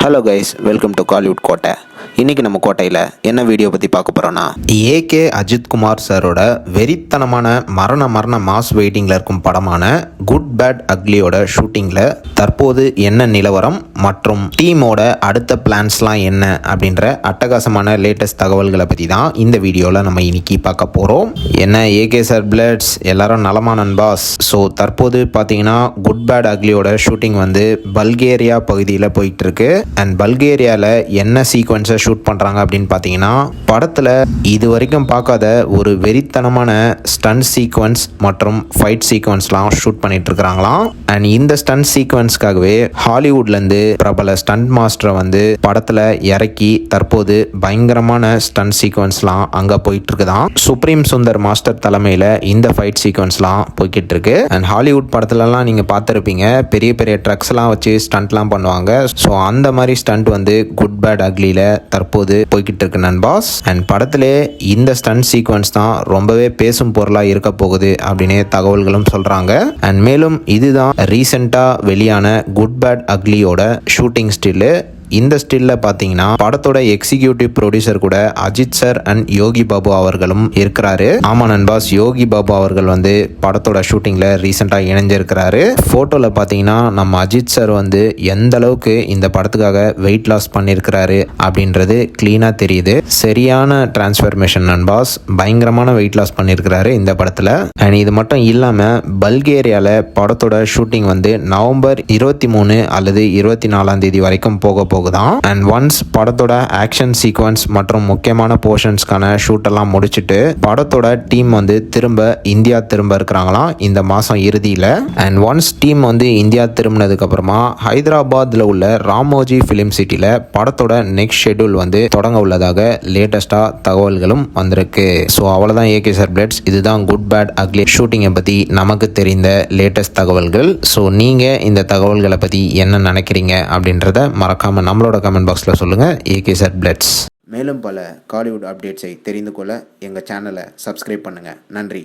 Hello guys, welcome to Kollywood கோட்டை. இன்றைக்கி நம்ம கோட்டையில் என்ன வீடியோ பற்றி பார்க்க போகிறோன்னா, ஏகே அஜித்குமார் சாரோட வெறித்தனமான மரண மாஸ் வெயிட்டிங்கில் இருக்கும் படமான குட் பேட் அக்லியோட ஷூட்டிங்கில் தற்போது என்ன நிலவரம் மற்றும் டீமோட அடுத்த பிளான்ஸ்லாம் என்ன அப்படின்ற அட்டகாசமான லேட்டஸ்ட் தகவல்களை பற்றி தான் இந்த வீடியோவில் நம்ம இன்னைக்கு பார்க்க போகிறோம். என்ன ஏகே சார் பிளட்ஸ், எல்லாரும் நலமா நண்பாஸ்? ஸோ தற்போது பார்த்தீங்கன்னா குட் பேட் அக்லியோட ஷூட்டிங் வந்து பல்கேரியா பகுதியில் போயிட்டு இருக்கு. அண்ட் பல்கேரியாவில் என்ன சீக்வன்ஸை ஷூட் பண்ணுறாங்க அப்படின்னு பார்த்தீங்கன்னா, படத்தில் இது வரைக்கும் பார்க்காத ஒரு வெறித்தனமான ஸ்டன்ட் சீக்வன்ஸ் மற்றும் ஃபைட் சீக்வன்ஸ்லாம் ஷூட் பண்ணிட்டு இருக்கிறாங்களாம். அண்ட் இந்த ஸ்டன்ட் சீக்வன்ஸ்க்காகவே ஹாலிவுட்லேருந்து பிரபல ஸ்டன்ட் மாஸ்டரை வந்து படத்தில் இறக்கி தற்போது பயங்கரமான ஸ்டன்ட் சீக்வன்ஸ்லாம் அங்கே போயிட்டு இருக்குதான். சுப்ரீம் சுந்தர் மாஸ்டர் தலைமையில் இந்த ஃபைட் சீக்வன்ஸ்லாம் போய்கிட்டு இருக்கு. அண்ட் ஹாலிவுட் படத்துலலாம் நீங்கள் பார்த்துருப்பீங்க, பெரிய பெரிய ட்ரக்ஸ்லாம் வச்சு ஸ்டண்ட்லாம் பண்ணுவாங்க. ஸோ அந்த மாதிரி ஸ்டண்ட் வந்து குட் பேட் அக்லியில் தற்போது போய்கிட்டு இருக்கு நண்பாஸ். அண்ட் படத்திலே இந்த ஸ்டண்ட் சீக்வன்ஸ் தான் ரொம்பவே பேசும் பொருளாக இருக்க போகுது அப்படின்னு தகவல்களும் சொல்றாங்க. அண்ட் மேலும் இதுதான் ரீசெண்டாக வெளியான குட் பேட் அக்லியோட ஷூட்டிங் ஸ்டில்லு. இந்த ஸ்டில்ல பார்த்தீங்கன்னா படத்தோட எக்ஸிக்யூட்டிவ் ப்ரொடியூசர் கூட அஜித் சார் அண்ட் யோகி பாபு அவர்களும் இருக்கிறாரு. ஆமா நண்பாஸ், யோகி பாபு அவர்கள் வந்து படத்தோட ஷூட்டிங்ல ரீசெண்டாக இணைஞ்சிருக்கிறாரு. போட்டோல பார்த்தீங்கன்னா நம்ம அஜித் சார் வந்து எந்த அளவுக்கு இந்த படத்துக்காக வெயிட் லாஸ் பண்ணியிருக்கிறாரு அப்படின்றது கிளீனா தெரியுது. சரியான டிரான்ஸ்ஃபர்மேஷன் நண்பாஸ், பயங்கரமான வெயிட் லாஸ் பண்ணியிருக்கிறாரு இந்த படத்துல. அண்ட் இது மட்டும் இல்லாம பல்கேரியால படத்தோட ஷூட்டிங் வந்து நவம்பர் 23 அல்லது 24 வரைக்கும் போக போகுதான். அண்ட் ஒன்ஸ் படத்தோட ஆக்ஷன் சீக்வன்ஸ் மற்றும் முக்கியமான போர்ஷன்ஸ்க்கான ஷூட் எல்லாம் முடிச்சுட்டு படத்தோட டீம் வந்து இந்தியா திரும்ப இருக்கிறாங்களாம் இந்த மாசம் இறுதியில். அண்ட் ஒன்ஸ் டீம் வந்து இந்தியா திரும்பினதுக்கு அப்புறமா ஹைதராபாத்ல உள்ள ராமோஜி பிலிம் சிட்டில படத்தோட நெக்ஸ்ட் ஷெட்யூல் வந்து தொடங்க உள்ளதாக லேட்டஸ்டா தகவல்களும் வந்திருக்கு. ஸோ அவ்வளோதான் ஏகே சார் பிளட்ஸ், இதுதான் குட் பேட் அக்லி ஷூட்டிங்கை பற்றி நமக்கு தெரிந்த லேட்டஸ்ட் தகவல்கள். ஸோ நீங்கள் இந்த தகவல்களை பற்றி என்ன நினைக்கிறீங்க அப்படின்றத மறக்காம நம்மளோட கமெண்ட் பாக்ஸில் சொல்லுங்கள். AK sir பிளட்ஸ். மேலும் பல காலிவுட் அப்டேட்ஸை தெரிந்து கொள்ள எங்கள் சேனலை சப்ஸ்கிரைப் பண்ணுங்கள். நன்றி.